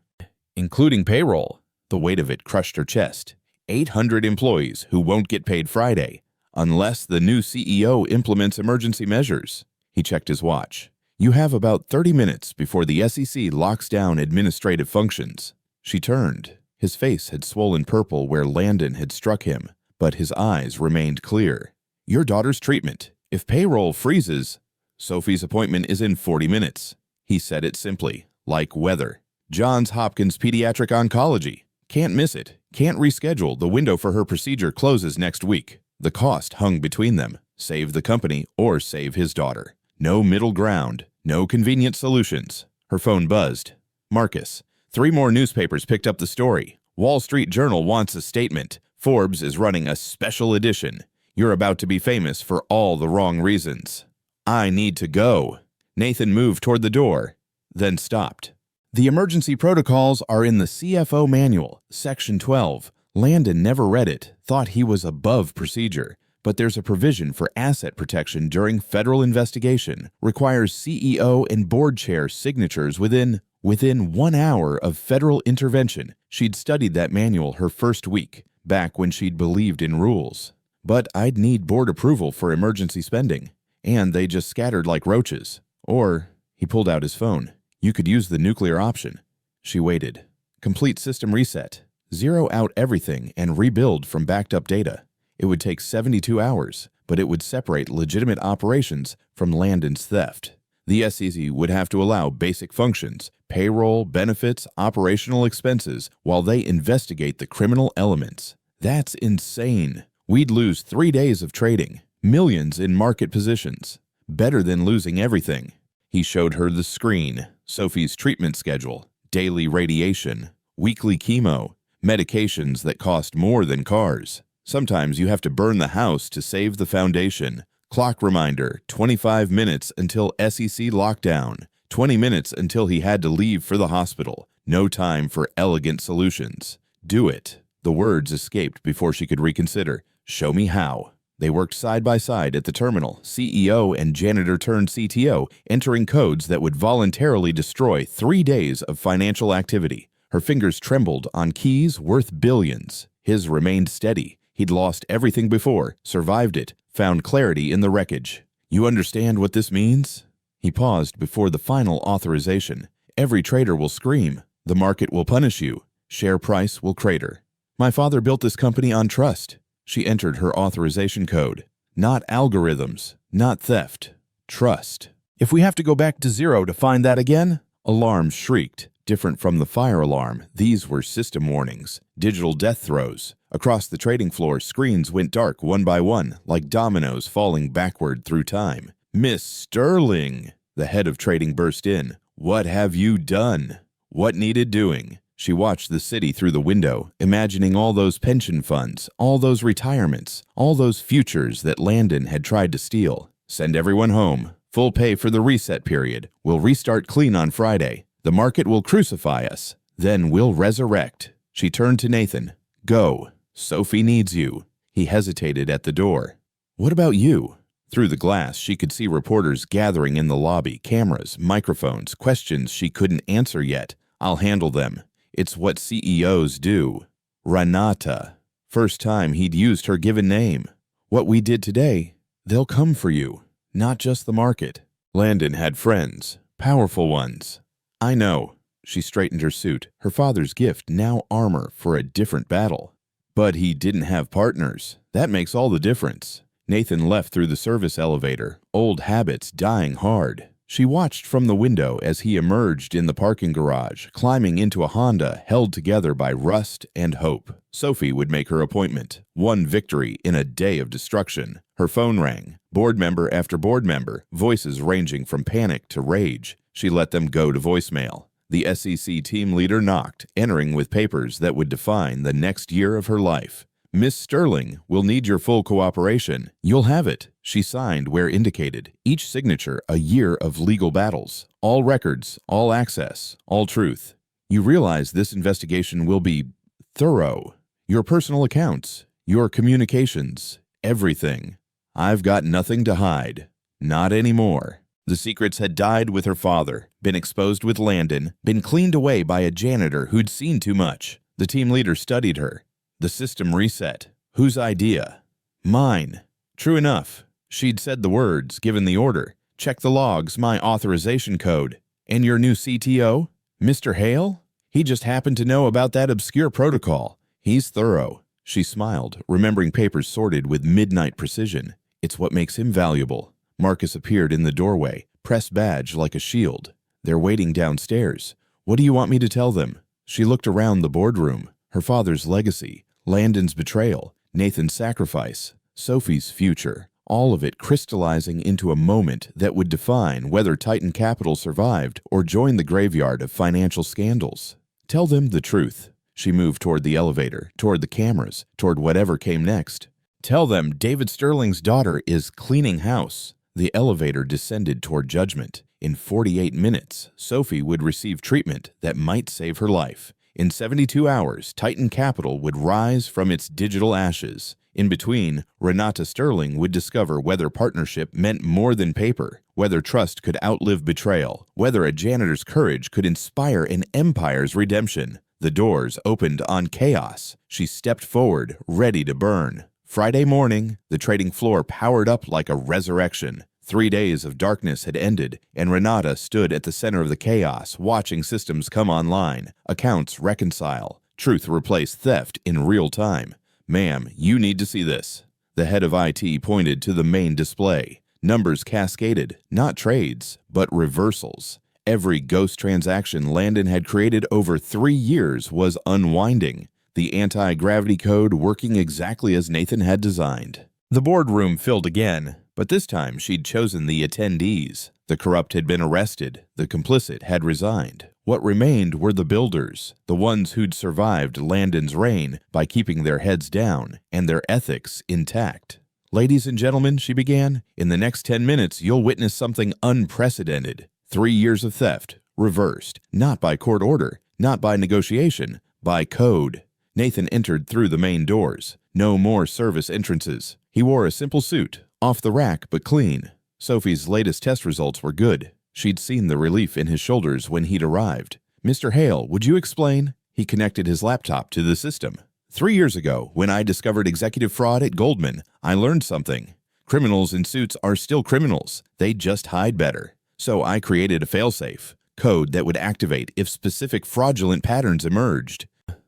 Including payroll. The weight of it crushed her chest. 800 employees who won't get paid Friday, unless the new CEO implements emergency measures. He checked his watch. You have about 30 minutes before the SEC locks down administrative functions. She turned. His face had swollen purple where Landon had struck him, but his eyes remained clear. Your daughter's treatment. If payroll freezes, Sophie's appointment is in 40 minutes. He said it simply, like weather. Johns Hopkins Pediatric Oncology. Can't miss it. Can't reschedule. The window for her procedure closes next week. The cost hung between them. Save the company or save his daughter. No middle ground. No convenient solutions. Her phone buzzed. Marcus. 3 more newspapers picked up the story. Wall Street Journal wants a statement. Forbes is running a special edition. You're about to be famous for all the wrong reasons. I need to go. Nathan moved toward the door, then stopped. The emergency protocols are in the CFO manual, Section 12. Landon never read it, thought he was above procedure. But there's a provision for asset protection during federal investigation, requires CEO and board chair signatures within 1 hour of federal intervention. She'd studied that manual her first week, back when she'd believed in rules. But I'd need board approval for emergency spending, and they just scattered like roaches. Or, he pulled out his phone, you could use the nuclear option. She waited. Complete system reset. Zero out everything and rebuild from backed up data. It would take 72 hours, but it would separate legitimate operations from Landon's theft. The SEC would have to allow basic functions, payroll, benefits, operational expenses, while they investigate the criminal elements. That's insane. We'd lose 3 days of trading, millions in market positions. Better than losing everything. He showed her the screen, Sophie's treatment schedule, daily radiation, weekly chemo, medications that cost more than cars. Sometimes you have to burn the house to save the foundation. Clock reminder, 25 minutes until SEC lockdown, 20 minutes until he had to leave for the hospital. No time for elegant solutions. Do it. The words escaped before she could reconsider. Show me how. They worked side by side at the terminal, CEO and janitor turned CTO, entering codes that would voluntarily destroy 3 days of financial activity. Her fingers trembled on keys worth billions. His remained steady. He'd lost everything before, survived it, found clarity in the wreckage. You understand what this means? He paused before the final authorization. Every trader will scream. The market will punish you. Share price will crater. My father built this company on trust. She entered her authorization code. Not algorithms, not theft. Trust. If we have to go back to zero to find that again? Alarms shrieked. Different from the fire alarm, these were system warnings, digital death throes. Across the trading floor, screens went dark one by one, like dominoes falling backward through time. Miss Sterling, the head of trading burst in. What have you done? What needed doing? She watched the city through the window, imagining all those pension funds, all those retirements, all those futures that Landon had tried to steal. Send everyone home. Full pay for the reset period. We'll restart clean on Friday. The market will crucify us. Then we'll resurrect. She turned to Nathan. Go. Sophie needs you. He hesitated at the door. What about you? Through the glass, she could see reporters gathering in the lobby, cameras, microphones, questions she couldn't answer yet. I'll handle them. It's what CEOs do. Renata. First time he'd used her given name. What we did today, they'll come for you. Not just the market. Landon had friends. Powerful ones. I know. She straightened her suit, her father's gift, now armor for a different battle. But he didn't have partners. That makes all the difference. Nathan left through the service elevator, old habits dying hard. She watched from the window as he emerged in the parking garage, climbing into a Honda held together by rust and hope. Sophie would make her appointment. One victory in a day of destruction. Her phone rang. Board member after board member, voices ranging from panic to rage. She let them go to voicemail. The SEC team leader knocked, entering with papers that would define the next year of her life. Miss Sterling, we'll need your full cooperation. You'll have it. She signed where indicated. Each signature a year of legal battles. All records, all access, all truth. You realize this investigation will be thorough. Your personal accounts, your communications, everything. I've got nothing to hide. Not anymore. The secrets had died with her father, been exposed with Landon, been cleaned away by a janitor who'd seen too much. The team leader studied her. The system reset. Whose idea? Mine. True enough. She'd said the words, given the order. Check the logs, my authorization code. And your new CTO? Mr. Hale? He just happened to know about that obscure protocol. He's thorough. She smiled, remembering papers sorted with midnight precision. It's what makes him valuable. Marcus appeared in the doorway, press badge like a shield. They're waiting downstairs. What do you want me to tell them? She looked around the boardroom. Her father's legacy, Landon's betrayal, Nathan's sacrifice, Sophie's future. All of it crystallizing into a moment that would define whether Titan Capital survived or joined the graveyard of financial scandals. Tell them the truth. She moved toward the elevator, toward the cameras, toward whatever came next. Tell them David Sterling's daughter is cleaning house. The elevator descended toward judgment. In 48 minutes, Sophie would receive treatment that might save her life. In 72 hours, Titan Capital would rise from its digital ashes. In between, Renata Sterling would discover whether partnership meant more than paper, whether trust could outlive betrayal, whether a janitor's courage could inspire an empire's redemption. The doors opened on chaos. She stepped forward, ready to burn. Friday morning, the trading floor powered up like a resurrection. 3 days of darkness had ended, and Renata stood at the center of the chaos, watching systems come online, accounts reconcile, truth replace theft in real time. "Ma'am, you need to see this." The head of IT pointed to the main display. Numbers cascaded, not trades, but reversals. Every ghost transaction Landon had created over 3 years was unwinding, the anti-gravity code working exactly as Nathan had designed. The boardroom filled again, but this time she'd chosen the attendees. The corrupt had been arrested, the complicit had resigned. What remained were the builders, the ones who'd survived Landon's reign by keeping their heads down and their ethics intact. "Ladies and gentlemen," she began, "in the next 10 minutes you'll witness something unprecedented. 3 years of theft, reversed, not by court order, not by negotiation, by code." Nathan entered through the main doors. No more service entrances. He wore a simple suit, off the rack but clean. Sophie's latest test results were good. She'd seen the relief in his shoulders when he'd arrived. "Mr. Hale, would you explain?" He connected his laptop to the system. 3 years ago, when I discovered executive fraud at Goldman, I learned something. Criminals in suits are still criminals. They just hide better. So I created a failsafe, code that would activate if specific fraudulent patterns emerged.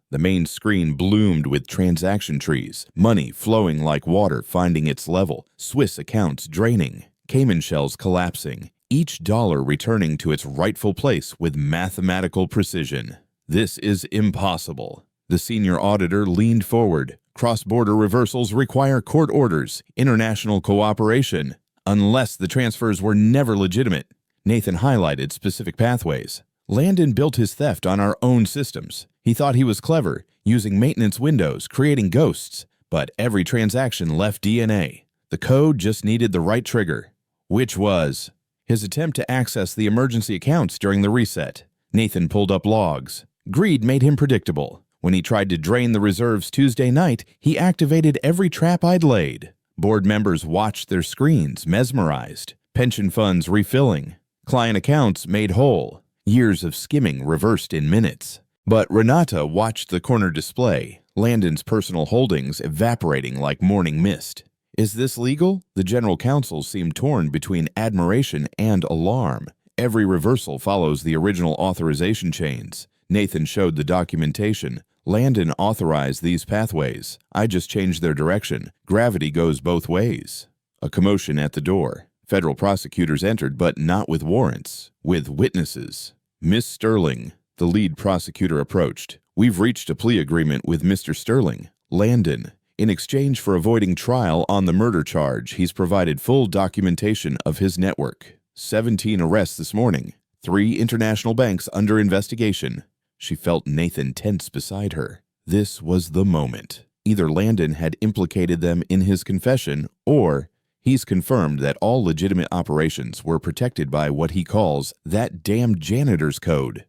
The main screen bloomed with transaction trees, money flowing like water finding its level, Swiss accounts draining, Cayman shells collapsing, each dollar returning to its rightful place with mathematical precision. "This is impossible." The senior auditor leaned forward. "Cross-border reversals require court orders, international cooperation, unless the transfers were never legitimate." Nathan highlighted specific pathways. "Landon built his theft on our own systems. He thought he was clever, using maintenance windows, creating ghosts, but every transaction left DNA. The code just needed the right trigger, which was his attempt to access the emergency accounts during the reset." Nathan pulled up logs. Greed made him predictable. When he tried to drain the reserves Tuesday night, he activated every trap I'd laid. Board members watched their screens, mesmerized. Pension funds refilling. Client accounts made whole. Years of skimming reversed in minutes. But Renata watched the corner display, Landon's personal holdings evaporating like morning mist. "Is this legal?" The general counsel seemed torn between admiration and alarm. "Every reversal follows the original authorization chains." Nathan showed the documentation. "Landon authorized these pathways. I just changed their direction. Gravity goes both ways." A commotion at the door. Federal prosecutors entered, but not with warrants, with witnesses. "Miss Sterling," the lead prosecutor approached. "We've reached a plea agreement with Mr. Sterling. Landon. In exchange for avoiding trial on the murder charge, he's provided full documentation of his network. 17 arrests this morning. 3 international banks under investigation." She felt Nathan tense beside her. This was the moment. Either Landon had implicated them in his confession, or he's confirmed that all legitimate operations were protected by what he calls that damned janitor's code.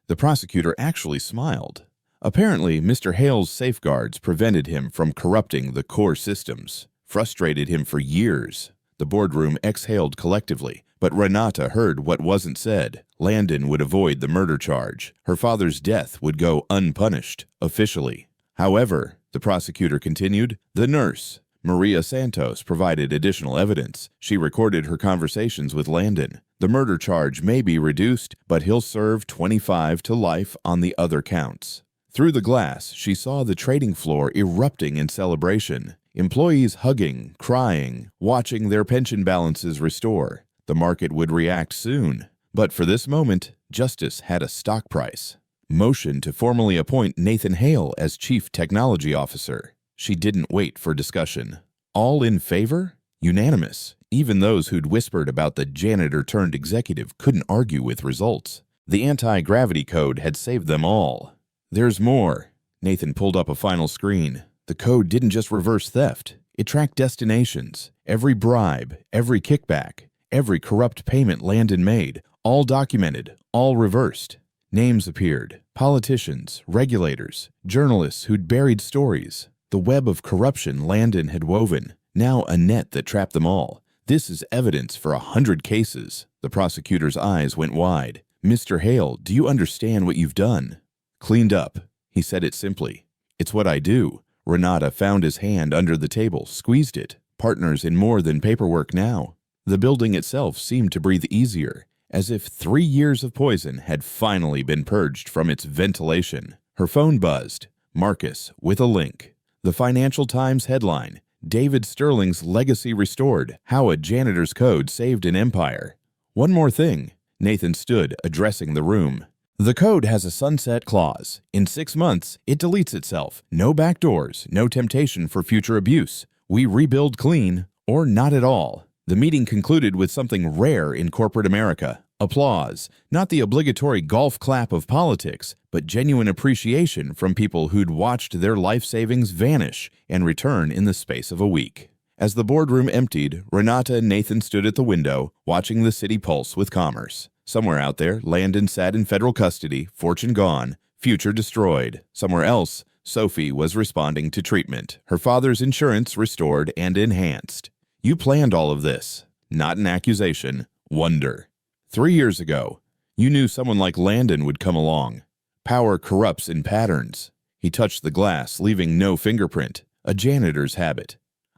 The prosecutor actually smiled. Apparently, Mr. Hale's safeguards prevented him from corrupting the core systems, frustrated him for years. The boardroom exhaled collectively, but Renata heard what wasn't said. Landon would avoid the murder charge. Her father's death would go unpunished, officially. However, the prosecutor continued, the nurse, Maria Santos, provided additional evidence. She recorded her conversations with Landon. The murder charge may be reduced, but he'll serve 25 to life on the other counts. Through the glass, she saw the trading floor erupting in celebration. Employees hugging, crying, watching their pension balances restore. The market would react soon. But for this moment, justice had a stock price. Motion to formally appoint Nathan Hale as Chief Technology Officer. She didn't wait for discussion. All in favor? Unanimous. Even those who'd whispered about the janitor-turned-executive couldn't argue with results. The anti-gravity code had saved them all. There's more. Nathan pulled up a final screen. The code didn't just reverse theft. It tracked destinations, every bribe, every kickback, every corrupt payment Landon made, all documented, all reversed. Names appeared, politicians, regulators, journalists who'd buried stories. The web of corruption Landon had woven, now a net that trapped them all. This is evidence for 100 cases. The prosecutor's eyes went wide. Mr. Hale, do you understand what you've done? Cleaned up. He said it simply. It's what I do. Renata found his hand under the table, squeezed it. Partners in more than paperwork now. The building itself seemed to breathe easier, as if 3 years of poison had finally been purged from its ventilation. Her phone buzzed. Marcus, with a link. The Financial Times headline, David Sterling's legacy restored, how a janitor's code saved an empire. One more thing. Nathan stood, addressing the room. The code has a sunset clause. In 6 months, it deletes itself. No backdoors, no temptation for future abuse. We rebuild clean, or not at all. The meeting concluded with something rare in corporate America. Applause. Not the obligatory golf clap of politics, but genuine appreciation from people who'd watched their life savings vanish and return in the space of a week. As the boardroom emptied, Renata and Nathan stood at the window, watching the city pulse with commerce. Somewhere out there, Landon sat in federal custody, fortune gone, future destroyed. Somewhere else, Sophie was responding to treatment, her father's insurance restored and enhanced. You planned all of this. Not an accusation. Wonder. 3 years ago, you knew someone like Landon would come along. Power corrupts in patterns. He touched the glass, leaving no fingerprint. A janitor's habit.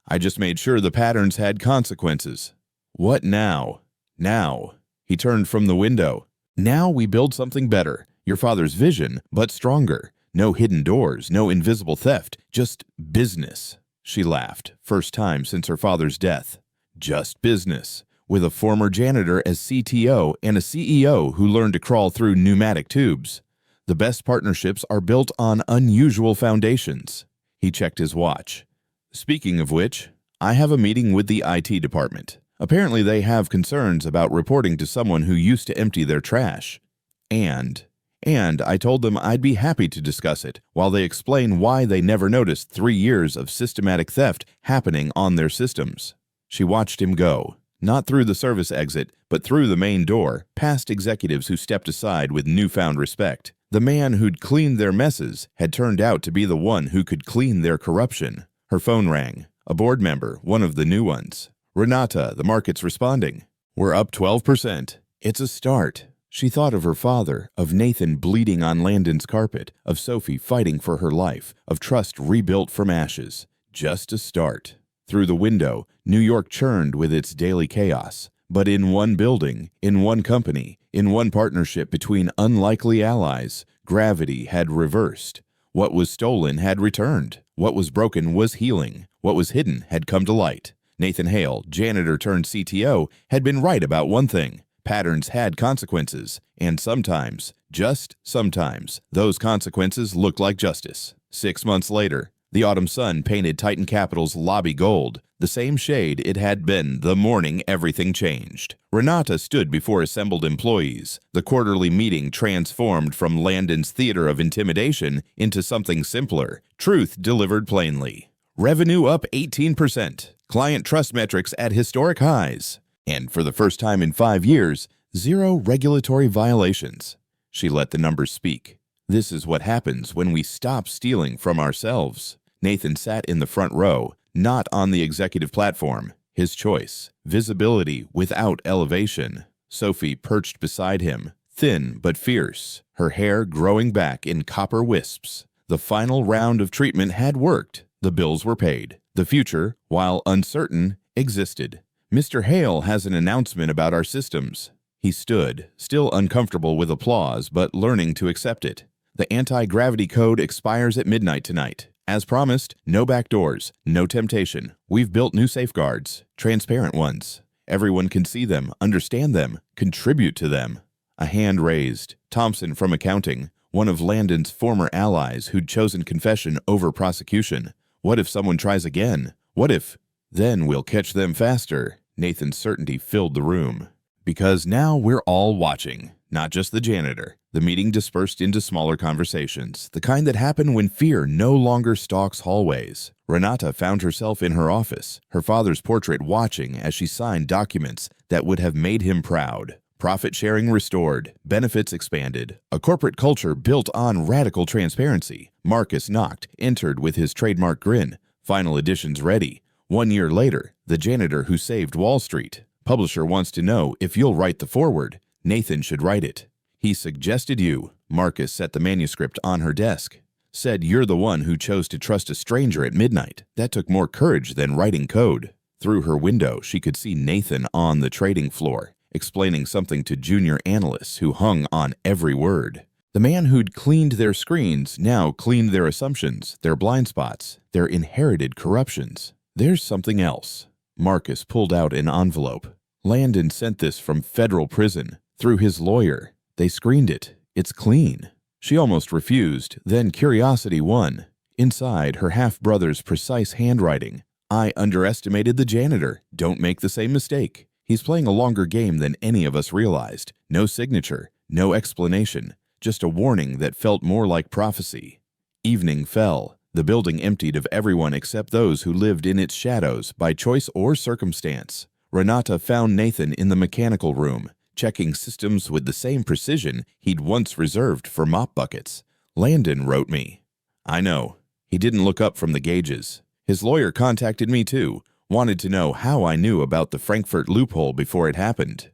I just made sure the patterns had consequences. What now? Now. He turned from the window. Now we build something better. Your father's vision, but stronger. No hidden doors, no invisible theft, just business. She laughed, first time since her father's death. Just business. With a former janitor as CTO and a CEO who learned to crawl through pneumatic tubes. The best partnerships are built on unusual foundations. He checked his watch. Speaking of which, I have a meeting with the IT department. Apparently they have concerns about reporting to someone who used to empty their trash. And I told them I'd be happy to discuss it while they explain why they never noticed 3 years of systematic theft happening on their systems. She watched him go, not through the service exit, but through the main door, past executives who stepped aside with newfound respect. The man who'd cleaned their messes had turned out to be the one who could clean their corruption. Her phone rang. A board member, one of the new ones. Renata, the market's responding. We're up 12%. It's a start. She thought of her father, of Nathan bleeding on Landon's carpet, of Sophie fighting for her life, of trust rebuilt from ashes. Just a start. Through the window, New York churned with its daily chaos. But in one building, in one company, in one partnership between unlikely allies, gravity had reversed. What was stolen had returned. What was broken was healing. What was hidden had come to light. Nathan Hale, janitor turned CTO, had been right about one thing. Patterns had consequences, and sometimes, just sometimes, those consequences looked like justice. 6 months later, the autumn sun painted Titan Capital's lobby gold, the same shade it had been the morning everything changed. Renata stood before assembled employees. The quarterly meeting transformed from Landon's theater of intimidation into something simpler, truth delivered plainly. Revenue up 18%, client trust metrics at historic highs, and for the first time in 5 years, 0 regulatory violations. She let the numbers speak. This is what happens when we stop stealing from ourselves. Nathan sat in the front row, not on the executive platform. His choice. Visibility without elevation. Sophie perched beside him, thin but fierce, her hair growing back in copper wisps. The final round of treatment had worked. The bills were paid. The future, while uncertain, existed. Mr. Hale has an announcement about our systems. He stood, still uncomfortable with applause, but learning to accept it. The anti-gravity code expires at midnight tonight. As promised, no backdoors, no temptation. We've built new safeguards, transparent ones. Everyone can see them, understand them, contribute to them. A hand raised. Thompson from accounting, one of Landon's former allies who'd chosen confession over prosecution. What if someone tries again? What if? Then we'll catch them faster. Nathan's certainty filled the room. Because now we're all watching. not just the janitor. The meeting dispersed into smaller conversations, the kind that happen when fear no longer stalks hallways. Renata found herself in her office, her father's portrait watching as she signed documents that would have made him proud. Profit sharing restored, benefits expanded, a corporate culture built on radical transparency. Marcus knocked, entered with his trademark grin. Final editions ready. 1 year later, The Janitor Who Saved Wall Street. Publisher wants to know if you'll write the foreword. Nathan should write it. He suggested you. Marcus set the manuscript on her desk. Said you're the one who chose to trust a stranger at midnight. That took more courage than writing code. Through her window, she could see Nathan on the trading floor, explaining something to junior analysts who hung on every word. The man who'd cleaned their screens now cleaned their assumptions, their blind spots, their inherited corruptions. There's something else. Marcus pulled out an envelope. Landon sent this from federal prison, through his lawyer. They screened it. It's clean. She almost refused, then curiosity won. Inside, her half-brother's precise handwriting. I underestimated the janitor. Don't make the same mistake. He's playing a longer game than any of us realized. No signature, no explanation, just a warning that felt more like prophecy. Evening fell. The building emptied of everyone except those who lived in its shadows by choice or circumstance. Renata found Nathan in the mechanical room, checking systems with the same precision he'd once reserved for mop buckets. Landon wrote me. I know. He didn't look up from the gauges. His lawyer contacted me too, wanted to know how I knew about the Frankfurt loophole before it happened.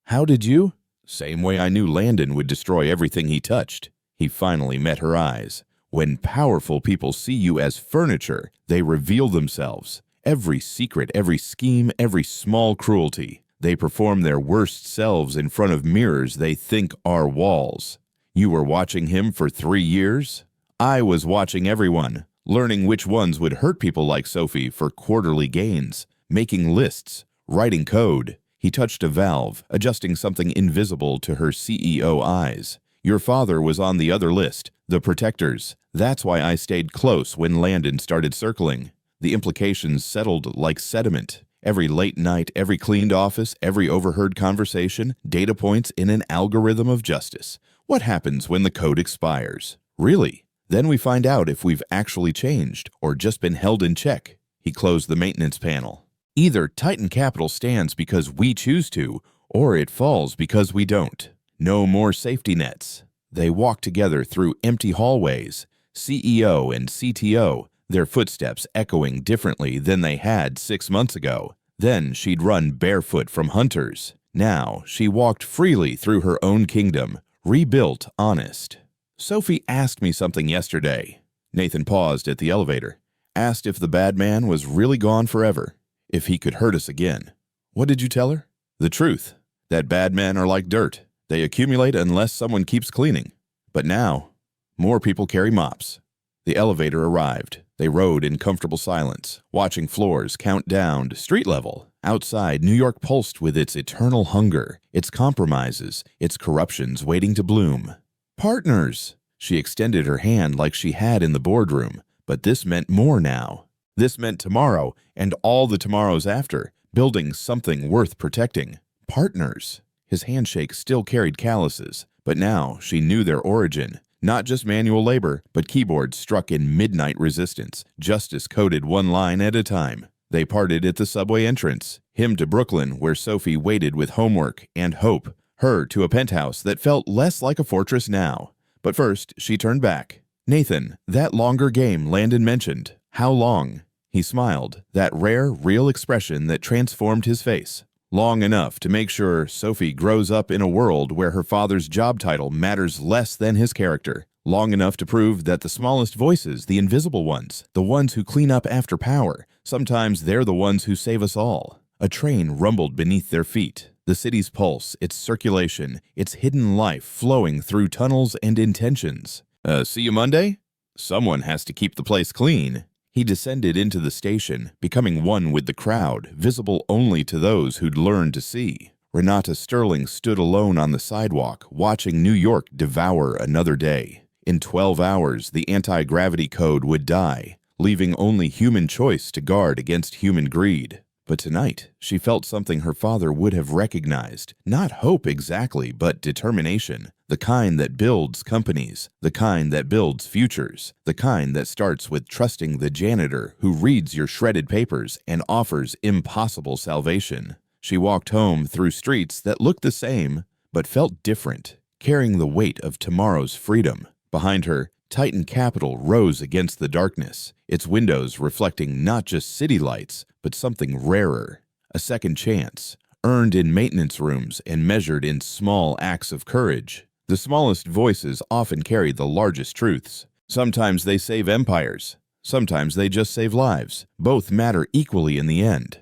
How did you? Same way I knew Landon would destroy everything he touched. He finally met her eyes. When powerful people see you as furniture, they reveal themselves. Every secret, every scheme, every small cruelty. They perform their worst selves in front of mirrors they think are walls. You were watching him for 3 years? I was watching everyone, learning which ones would hurt people like Sophie for quarterly gains, making lists, writing code. He touched a valve, adjusting something invisible to her CEO eyes. Your father was on the other list, the protectors. That's why I stayed close when Landon started circling. The implications settled like sediment. Every late night, every cleaned office, every overheard conversation, data points in an algorithm of justice. What happens when the code expires? Really? Then we find out if we've actually changed or just been held in check. He closed the maintenance panel. Either Titan Capital stands because we choose to, or it falls because we don't. No more safety nets. They walked together through empty hallways, CEO and CTO, their footsteps echoing differently than they had 6 months ago. Then she'd run barefoot from hunters. Now she walked freely through her own kingdom, rebuilt honest. Sophie asked me something yesterday. Nathan paused at the elevator. Asked if the bad man was really gone forever, if he could hurt us again. What did you tell her? The truth. That bad men are like dirt. They accumulate unless someone keeps cleaning. But now, more people carry mops. The elevator arrived. They rode in comfortable silence, watching floors count down to street level. Outside, New York pulsed with its eternal hunger, its compromises, its corruptions waiting to bloom. Partners! She extended her hand like she had in the boardroom, but this meant more now. This meant tomorrow and all the tomorrows after, building something worth protecting. Partners! His handshake still carried calluses, but now she knew their origin. Not just manual labor, but keyboards struck in midnight resistance, justice coded one line at a time. They parted at the subway entrance, him to Brooklyn, where Sophie waited with homework and hope, her to a penthouse that felt less like a fortress now. But first, she turned back. Nathan, that longer game Landon mentioned. How long? He smiled, that rare, real expression that transformed his face. Long enough to make sure Sophie grows up in a world where her father's job title matters less than his character. Long enough to prove that the smallest voices, the invisible ones, the ones who clean up after power, sometimes they're the ones who save us all. A train rumbled beneath their feet. The city's pulse, its circulation, its hidden life flowing through tunnels and intentions. See you Monday? Someone has to keep the place clean. He descended into the station, becoming one with the crowd, visible only to those who'd learned to see. Renata Sterling stood alone on the sidewalk, watching New York devour another day. In 12 hours, the anti-gravity code would die, leaving only human choice to guard against human greed. But tonight, she felt something her father would have recognized. Not hope exactly, but determination. The kind that builds companies, the kind that builds futures, the kind that starts with trusting the janitor who reads your shredded papers and offers impossible salvation. She walked home through streets that looked the same, but felt different, carrying the weight of tomorrow's freedom. Behind her, Titan Capital rose against the darkness, its windows reflecting not just city lights, but something rarer, a second chance, earned in maintenance rooms and measured in small acts of courage. The smallest voices often carry the largest truths. Sometimes they save empires, sometimes they just save lives. Both matter equally in the end.